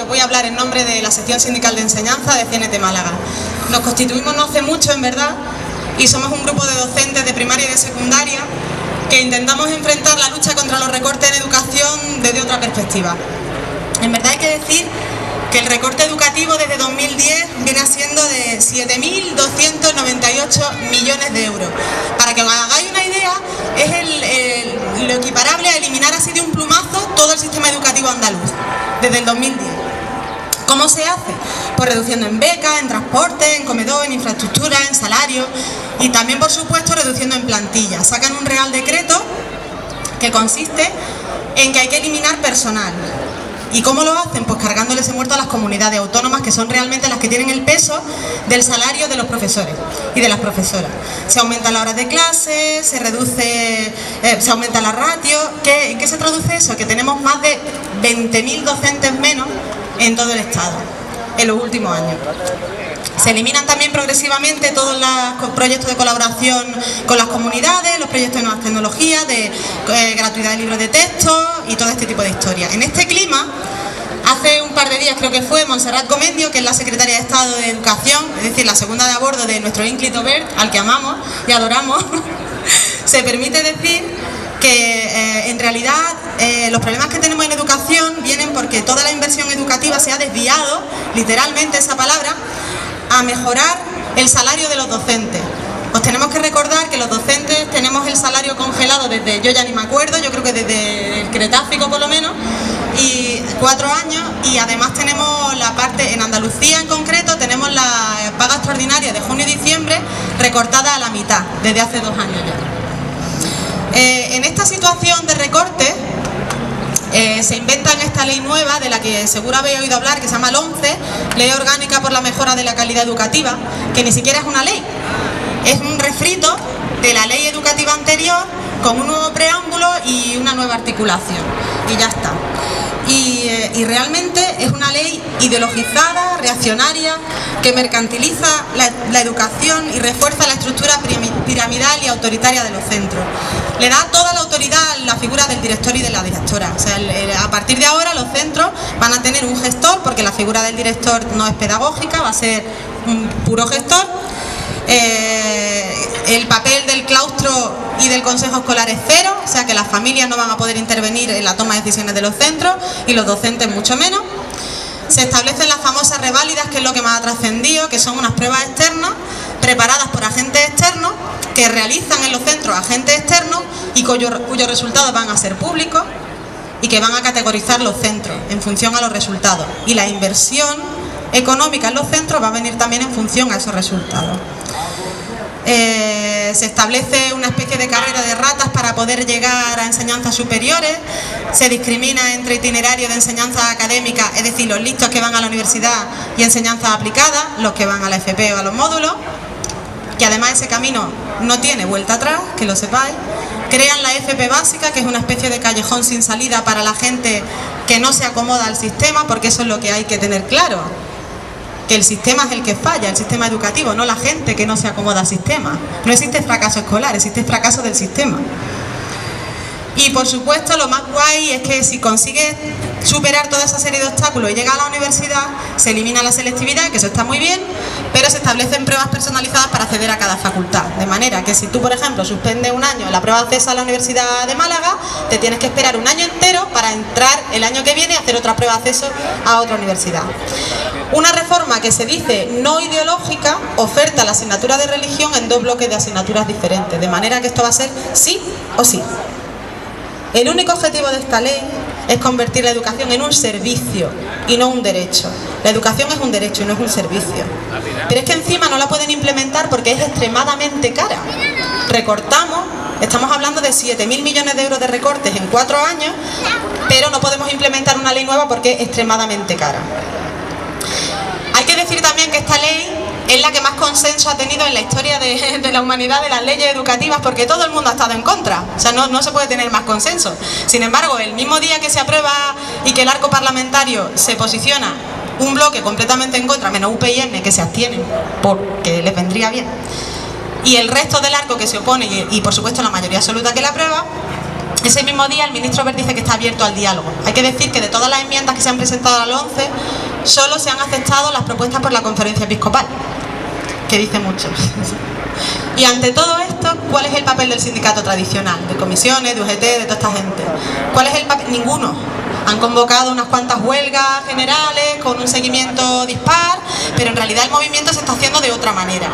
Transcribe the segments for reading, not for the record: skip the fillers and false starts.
os voy a hablar en nombre de la sección sindical de enseñanza de CNT Málaga. Nos constituimos no hace mucho, en verdad, y somos un grupo de docentes de primaria y de secundaria que intentamos enfrentar la lucha contra los recortes en educación desde otra perspectiva. En verdad hay que decir que el recorte educativo desde 2010 viene siendo de 7.298 millones de euros. Para que os hagáis una idea, es lo equiparable a eliminar así de un plumazo todo el sistema educativo andaluz, desde el 2010. ¿Cómo se hace? Pues reduciendo en becas, en transporte, en comedor, en infraestructura, en salario y también, por supuesto, reduciendo en plantilla. Sacan un real decreto que consiste en que hay que eliminar personal. ¿Y cómo lo hacen? Pues cargándole ese muerto a las comunidades autónomas, que son realmente las que tienen el peso del salario de los profesores y de las profesoras. Se aumentan las horas de clase, se aumenta la ratio. ¿En qué se traduce eso? Que tenemos más de 20.000 docentes menos en todo el Estado en los últimos años. Se eliminan también progresivamente todos los proyectos de colaboración con las comunidades, los proyectos de nuevas tecnologías, de gratuidad de libros de texto y todo este tipo de historias. En este clima, hace un par de días creo que fue, Montserrat Comendio, que es la secretaria de Estado de Educación, es decir, la segunda de a bordo de nuestro ínclito Bert, al que amamos y adoramos, se permite decir que en realidad los problemas que tenemos en educación vienen porque toda la inversión educativa se ha desviado, literalmente esa palabra, a mejorar el salario de los docentes. Os tenemos que recordar que los docentes tenemos el salario congelado desde, yo ya ni me acuerdo, yo creo que desde el Cretácico por lo menos, y 4 años, y además tenemos la parte, en Andalucía en concreto, tenemos la paga extraordinaria de junio y diciembre recortada a la mitad, desde hace 2 años ya. En esta situación de recorte, se inventan esta ley nueva de la que seguro habéis oído hablar, que se llama LOMCE, Ley Orgánica por la Mejora de la Calidad Educativa, que ni siquiera es una ley, es un refrito de la ley educativa anterior con un nuevo preámbulo y una nueva articulación, y ya está. Y realmente es una ley ideologizada, reaccionaria, que mercantiliza la educación y refuerza la estructura piramidal y autoritaria de los centros. Le da toda la autoridad a la figura del director y de la directora. O sea, a partir de ahora los centros van a tener un gestor, porque la figura del director no es pedagógica, va a ser un puro gestor. El papel del claustro y del consejo escolar es cero, o sea que las familias no van a poder intervenir en la toma de decisiones de los centros y los docentes mucho menos. Se establecen las famosas reválidas, que es lo que más ha trascendido, que son unas pruebas externas preparadas por agentes externos que realizan en los centros agentes externos y cuyos resultados van a ser públicos y que van a categorizar los centros en función a los resultados. Y la inversión económica en los centros va a venir también en función a esos resultados. Se establece una especie de carrera de ratas para poder llegar a enseñanzas superiores, se discrimina entre itinerarios de enseñanza académica, es decir, los listos que van a la universidad, y enseñanzas aplicadas, los que van a la FP o a los módulos, que además ese camino no tiene vuelta atrás, que lo sepáis. Crean la FP básica, que es una especie de callejón sin salida para la gente que no se acomoda al sistema, porque eso es lo que hay que tener claro. Que el sistema es el que falla, el sistema educativo, no la gente que no se acomoda al sistema. No existe fracaso escolar, existe fracaso del sistema. Y por supuesto lo más guay es que si consigues superar toda esa serie de obstáculos y llegas a la universidad, se elimina la selectividad, que eso está muy bien, pero se establecen pruebas personalizadas para acceder a cada facultad. De manera que si tú, por ejemplo, suspendes un año la prueba de acceso a la Universidad de Málaga, te tienes que esperar un año entero para entrar el año que viene y hacer otra prueba de acceso a otra universidad. Una reforma que se dice no ideológica oferta la asignatura de religión en 2 bloques de asignaturas diferentes, de manera que esto va a ser sí o sí. El único objetivo de esta ley es convertir la educación en un servicio y no un derecho. La educación es un derecho y no es un servicio. Pero es que encima no la pueden implementar porque es extremadamente cara. Recortamos, estamos hablando de 7.000 millones de euros de recortes en 4 años, pero no podemos implementar una ley nueva porque es extremadamente cara. Hay que decir también que esta ley es la que más consenso ha tenido en la historia de la humanidad de las leyes educativas, porque todo el mundo ha estado en contra, o sea, no se puede tener más consenso. Sin embargo, el mismo día que se aprueba y que el arco parlamentario se posiciona un bloque completamente en contra, menos UPyN, que se abstienen porque les vendría bien, y el resto del arco que se opone y por supuesto la mayoría absoluta que la aprueba, Ese mismo día el ministro Wert dice que está abierto al diálogo. Hay que decir que de todas las enmiendas que se han presentado al 11, solo se han aceptado las propuestas por la Conferencia Episcopal, que dice mucho. Y ante todo esto, ¿cuál es el papel del sindicato tradicional? De comisiones, de UGT, de toda esta gente. ¿Cuál es el papel? Ninguno. Han convocado unas cuantas huelgas generales con un seguimiento dispar, pero en realidad el movimiento se está haciendo de otra manera.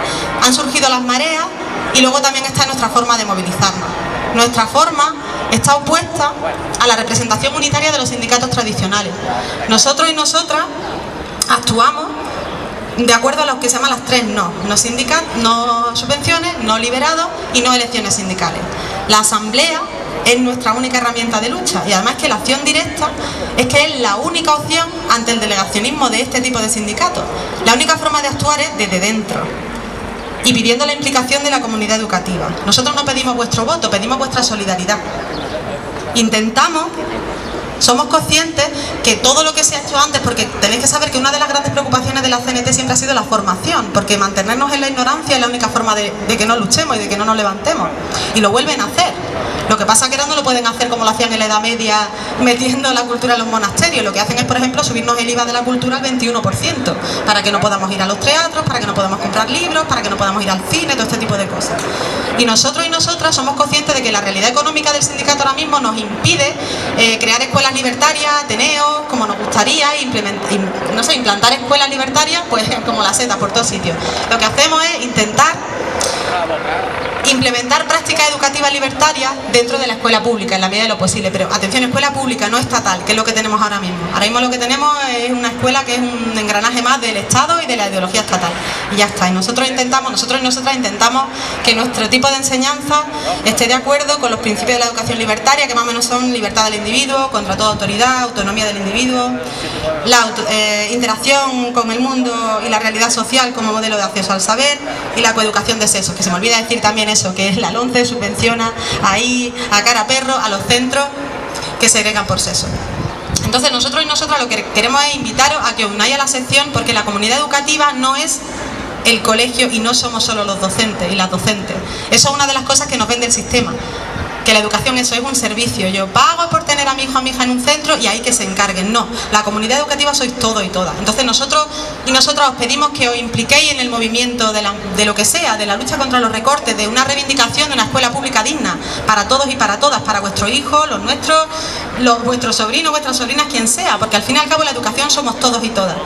Han surgido las mareas y luego también está nuestra forma de movilizarnos. Nuestra forma está opuesta a la representación unitaria de los sindicatos tradicionales. Nosotros y nosotras actuamos de acuerdo a lo que se llaman las 3 no. No sindical, no subvenciones, no liberados y no elecciones sindicales. La asamblea es nuestra única herramienta de lucha y además que la acción directa es que es la única opción ante el delegacionismo de este tipo de sindicatos. La única forma de actuar es desde dentro y pidiendo la implicación de la comunidad educativa. Nosotros no pedimos vuestro voto, pedimos vuestra solidaridad. Somos conscientes que todo lo que se ha hecho antes, porque tenéis que saber que una de las grandes preocupaciones de la CNT siempre ha sido la formación, porque mantenernos en la ignorancia es la única forma de que no luchemos y de que no nos levantemos. Y lo vuelven a hacer. Lo que pasa es que ahora no lo pueden hacer como lo hacían en la Edad Media, metiendo la cultura en los monasterios. Lo que hacen es, por ejemplo, subirnos el IVA de la cultura al 21%, para que no podamos ir a los teatros, para que no podamos comprar libros, para que no podamos ir al cine, todo este tipo de cosas. Y nosotros y nosotras somos conscientes de que la realidad económica del sindicato ahora mismo nos impide crear escuelas libertarias, ateneos, como nos gustaría, implantar escuelas libertarias, pues como la seta por todos sitios. Lo que hacemos es intentar implementar prácticas educativas libertarias dentro de la escuela pública en la medida de lo posible, pero atención, escuela pública, no estatal, que es lo que tenemos ahora mismo. Ahora mismo lo que tenemos es una escuela que es un engranaje más del Estado y de la ideología estatal, y ya está. Y nosotros y nosotras intentamos que nuestro tipo de enseñanza esté de acuerdo con los principios de la educación libertaria, que más o menos son libertad del individuo, contra toda autoridad, autonomía del individuo, la interacción con el mundo y la realidad social como modelo de acceso al saber, y la coeducación de sexos, que se me olvida decir también eso, que la 11 subvenciona ahí a cara perro a los centros que segregan por sexo. Entonces nosotros y nosotras lo que queremos es invitaros a que os unáis a la sección, porque la comunidad educativa no es el colegio y no somos solo los docentes y las docentes. Eso es una de las cosas que nos vende el sistema, que la educación eso es un servicio. Yo pago por tener a mi hijo o a mi hija en un centro y ahí que se encarguen. No, la comunidad educativa sois todos y todas. Entonces nosotros y nosotras os pedimos que os impliquéis en el movimiento de lo que sea, de la lucha contra los recortes, de una reivindicación de una escuela pública digna para todos y para todas, para vuestros hijos, los nuestros, vuestros sobrinos, vuestras sobrinas, quien sea, porque al fin y al cabo la educación somos todos y todas.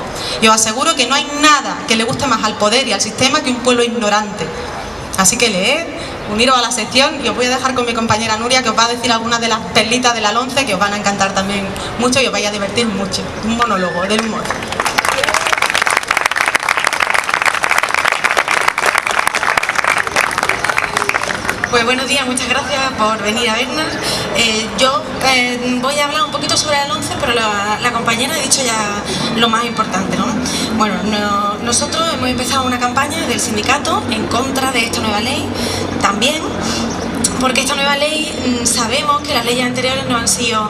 Y os aseguro que no hay nada que le guste más al poder y al sistema que un pueblo ignorante. Así que leed, uniros a la sección, y os voy a dejar con mi compañera Nuria, que os va a decir algunas de las perlitas de la 11 que os van a encantar también mucho y os vais a divertir mucho. Un monólogo del humor. Pues buenos días, muchas gracias por venir a vernos. Yo voy a hablar un poquito sobre el 11, pero la compañera ha dicho ya lo más importante, ¿no? Bueno, nosotros hemos empezado una campaña del sindicato en contra de esta nueva ley también, porque esta nueva ley, sabemos que las leyes anteriores no han sido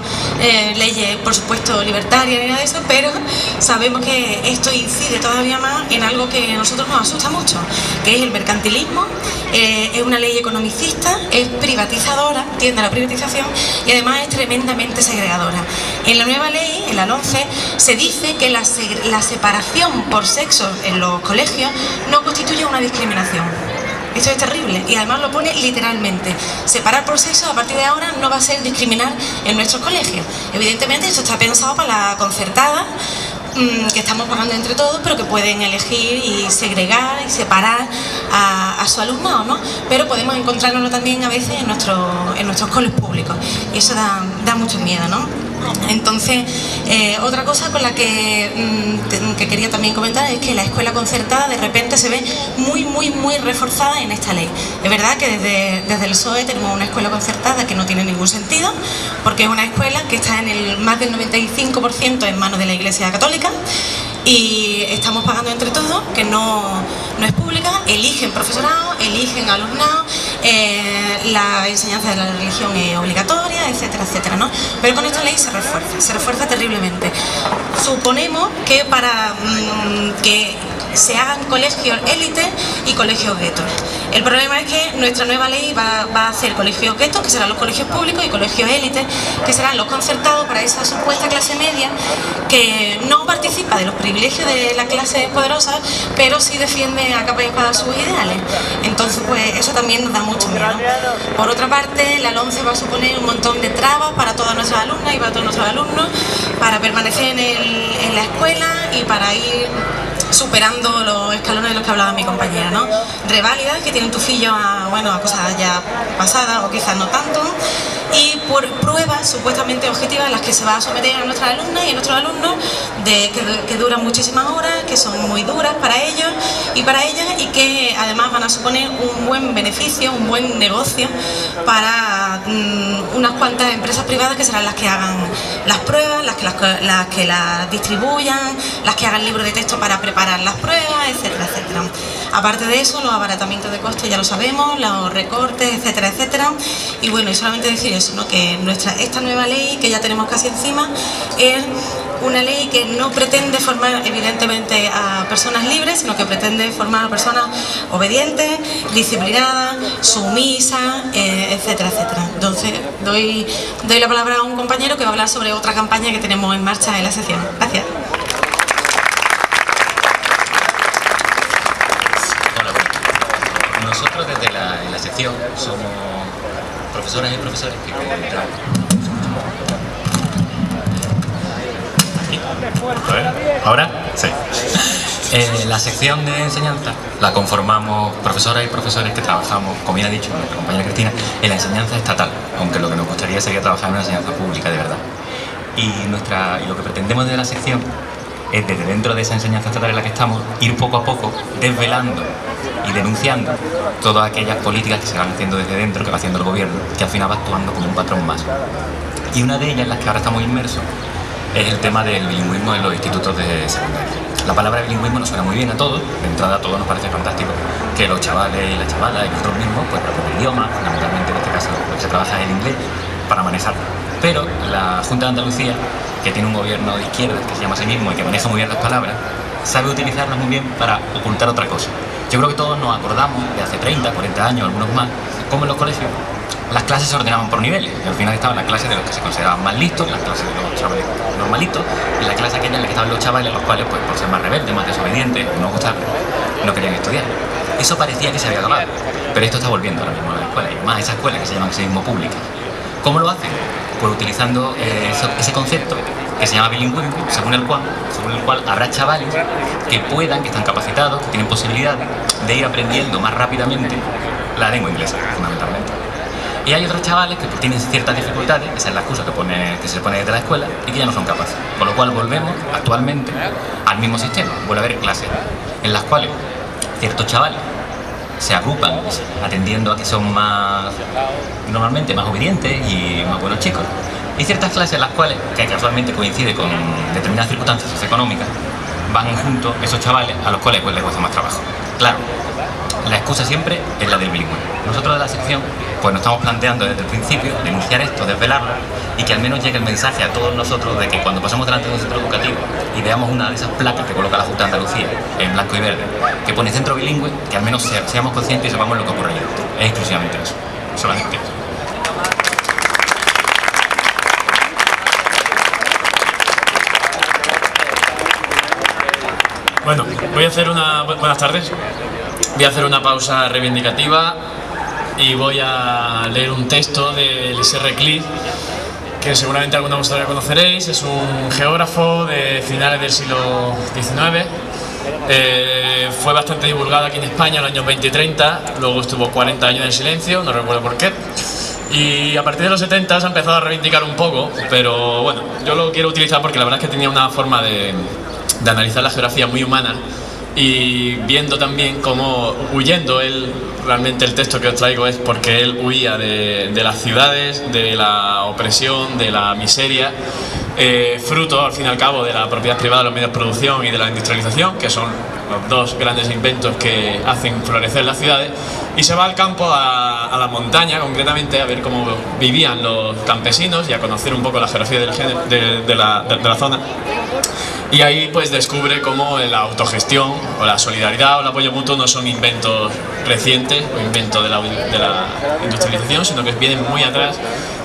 leyes, por supuesto, libertarias ni nada de eso, pero sabemos que esto incide todavía más en algo que a nosotros nos asusta mucho, que es el mercantilismo. Es una ley economicista, es privatizadora, tiende a la privatización y además es tremendamente segregadora. En la nueva ley, en la 11, se dice que la separación por sexo en los colegios no constituye una discriminación. Esto es terrible y además lo pone literalmente. Separar por sexo a partir de ahora no va a ser discriminar en nuestros colegios. Evidentemente esto está pensado para la concertada, que estamos pagando entre todos, pero que pueden elegir y segregar y separar a su alumnado, ¿no? Pero podemos encontrárnoslo también a veces en nuestros colegios públicos y eso da mucho miedo, ¿no? Entonces, otra cosa con la que quería también comentar es que la escuela concertada de repente se ve muy reforzada en esta ley. Es verdad que desde el PSOE tenemos una escuela concertada que no tiene ningún sentido, porque es una escuela que está en más del 95% en manos de la Iglesia Católica y estamos pagando entre todos, que no es pública, eligen profesorado, eligen alumnado, la enseñanza de la religión es obligatoria, etcétera, etcétera, ¿no? Pero con esta ley se refuerza terriblemente. Suponemos que para que se hagan colegios élite y colegios guetos. El problema es que nuestra nueva ley va a hacer colegios guetos, que serán los colegios públicos, y colegios élite, que serán los concertados para esa supuesta clase media que no participa de los privilegios de la clase poderosa, pero sí defiende a capa y espada sus ideales. Entonces, pues eso también nos da mucho miedo. Por otra parte, la LOMCE va a suponer un montón de trabas para todas nuestras alumnas y para todos nuestros alumnos, para permanecer en la escuela y para ir superando los escalones de los que hablaba mi compañera, ¿no? Reválidas que tienen tufillo a cosas ya pasadas o quizás no tanto, y por pruebas supuestamente objetivas a las que se va a someter a nuestras alumnas y a nuestros alumnos, que duran muchísimas horas, que son muy duras para ellos y para ellas, y que además van a suponer un buen beneficio, un buen negocio para unas cuantas empresas privadas que serán las que hagan las pruebas, las que las distribuyan, las que hagan libros de texto para preparar las pruebas, etcétera, etcétera. Aparte de eso, los abaratamientos de costes ya lo sabemos, los recortes, etcétera, etcétera. Y bueno, y solamente decir eso, ¿no? Que esta nueva ley que ya tenemos casi encima es una ley que no pretende formar evidentemente a personas libres, sino que pretende formar a personas obedientes, disciplinadas, sumisas, etcétera, etcétera. Entonces doy la palabra a un compañero que va a hablar sobre otra campaña que tenemos en marcha en la sección. Gracias. Hola, bueno. Nosotros desde en la sección somos profesoras y profesores que ¿Ahora? Sí. La sección de enseñanza la conformamos profesoras y profesores que trabajamos, como bien ha dicho nuestra compañera Cristina, en la enseñanza estatal, aunque lo que nos gustaría sería trabajar en una enseñanza pública de verdad. Y lo que pretendemos desde la sección es, desde dentro de esa enseñanza estatal en la que estamos, ir poco a poco desvelando y denunciando todas aquellas políticas que se van haciendo desde dentro, que va haciendo el gobierno, que al final va actuando como un patrón más. Y una de ellas, en las que ahora estamos inmersos, es el tema del bilingüismo en los institutos de secundaria. La palabra bilingüismo nos suena muy bien a todos, de entrada a todos nos parece fantástico que los chavales y las chavalas y nosotros mismos pues aprenden el idioma, fundamentalmente en este caso lo que se trabaja es el inglés, para manejarlo. Pero la Junta de Andalucía, que tiene un gobierno de izquierda que se llama a sí mismo y que maneja muy bien las palabras, sabe utilizarlas muy bien para ocultar otra cosa. Yo creo que todos nos acordamos de hace 30, 40 años, algunos más, cómo en los colegios las clases se ordenaban por niveles, y al final estaban las clases de los que se consideraban más listos, las clases de los chavales normalitos, y la clase aquella en la que estaban los chavales, los cuales, pues, por ser más rebeldes, más desobedientes, no gustarles, no querían estudiar. Eso parecía que se había acabado, pero esto está volviendo ahora mismo a la escuela, y además esa escuela que se llaman así mismo públicas. ¿Cómo lo hacen? Pues utilizando ese concepto que se llama bilingüismo, según el cual habrá chavales que están capacitados, que tienen posibilidades de ir aprendiendo más rápidamente la lengua inglesa, fundamentalmente. Y hay otros chavales que tienen ciertas dificultades, esa es la excusa que se pone desde la escuela, y que ya no son capaces. Con lo cual volvemos actualmente al mismo sistema. Vuelve a haber clases en las cuales ciertos chavales se agrupan atendiendo a que son normalmente más obedientes y más buenos chicos. Y ciertas clases en las cuales, que casualmente coincide con determinadas circunstancias socioeconómicas, van juntos esos chavales a los cuales pues les cuesta más trabajo. Claro, la excusa siempre es la del bilingüe. Nosotros de la sección pues nos estamos planteando desde el principio denunciar esto, desvelarlo, y que al menos llegue el mensaje a todos nosotros de que cuando pasamos delante de un centro educativo y veamos una de esas placas que coloca la Junta de Andalucía en blanco y verde, que pone centro bilingüe, que al menos seamos conscientes y sepamos lo que ocurre allí dentro. Es exclusivamente eso, solamente eso. Bueno, buenas tardes. Voy a hacer una pausa reivindicativa y voy a leer un texto de Elisée Reclus, que seguramente algunos de vosotros conoceréis. Es un geógrafo de finales del siglo XIX. Fue bastante divulgado aquí en España en los años 20 y 30, luego estuvo 40 años en silencio, no recuerdo por qué. Y a partir de los 70 se ha empezado a reivindicar un poco, pero bueno, yo lo quiero utilizar porque la verdad es que tenía una forma de analizar la geografía muy humana, y viendo también cómo, huyendo él, realmente el texto que os traigo es porque él huía de las ciudades, de la opresión, de la miseria, fruto al fin y al cabo de la propiedad privada de los medios de producción y de la industrialización, que son los dos grandes inventos que hacen florecer las ciudades, y se va al campo, a la montaña concretamente, a ver cómo vivían los campesinos y a conocer un poco la geografía de la zona. Y ahí pues descubre cómo la autogestión o la solidaridad o el apoyo mutuo no son inventos recientes o inventos de la industrialización, sino que vienen muy atrás.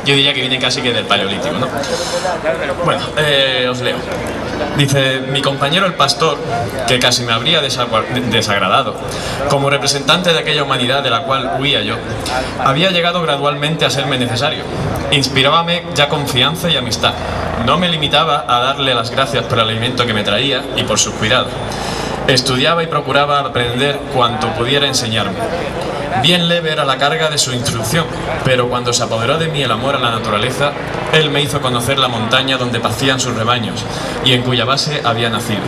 Yo diría que vienen casi que del Paleolítico, ¿no? Bueno, os leo. Dice: mi compañero el pastor, que casi me habría desagradado, como representante de aquella humanidad de la cual huía yo, había llegado gradualmente a serme necesario. Inspirábame ya confianza y amistad. No me limitaba a darle las gracias por el alimento que me traía y por sus cuidados. Estudiaba y procuraba aprender cuanto pudiera enseñarme. Bien leve era la carga de su instrucción, pero cuando se apoderó de mí el amor a la naturaleza, él me hizo conocer la montaña donde pacían sus rebaños y en cuya base había nacido.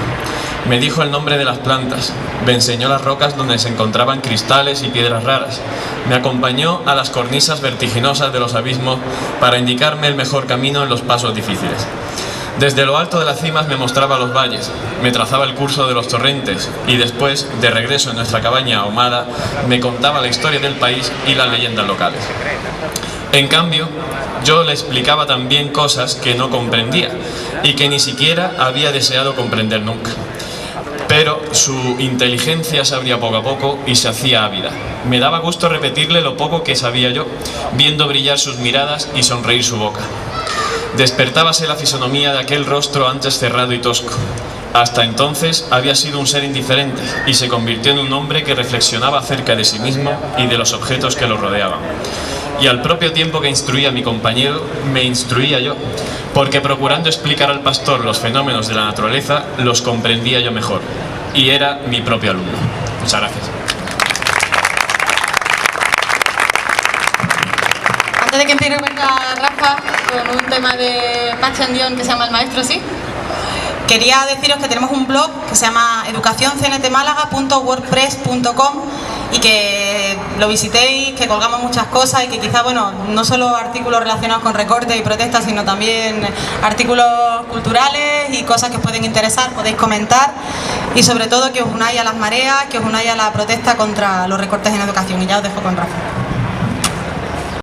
Me dijo el nombre de las plantas, me enseñó las rocas donde se encontraban cristales y piedras raras, me acompañó a las cornisas vertiginosas de los abismos para indicarme el mejor camino en los pasos difíciles. Desde lo alto de las cimas me mostraba los valles, me trazaba el curso de los torrentes y después, de regreso en nuestra cabaña ahumada, me contaba la historia del país y las leyendas locales. En cambio, yo le explicaba también cosas que no comprendía y que ni siquiera había deseado comprender nunca. Pero su inteligencia se abría poco a poco y se hacía ávida. Me daba gusto repetirle lo poco que sabía yo, viendo brillar sus miradas y sonreír su boca. Despertábase la fisonomía de aquel rostro antes cerrado y tosco. Hasta entonces había sido un ser indiferente y se convirtió en un hombre que reflexionaba acerca de sí mismo y de los objetos que lo rodeaban. Y al propio tiempo que instruía a mi compañero, me instruía yo, porque procurando explicar al pastor los fenómenos de la naturaleza, los comprendía yo mejor, y era mi propio alumno. Muchas gracias. Antes de que empiece Rafa con un tema de Pachi Andión que se llama El Maestro, ¿sí? Quería deciros que tenemos un blog que se llama educacioncntmálaga.wordpress.com y que lo visitéis, que colgamos muchas cosas y que quizá, bueno, no solo artículos relacionados con recortes y protestas, sino también artículos culturales y cosas que os pueden interesar, podéis comentar y sobre todo que os unáis a las mareas, que os unáis a la protesta contra los recortes en educación. Y ya os dejo con Rafa.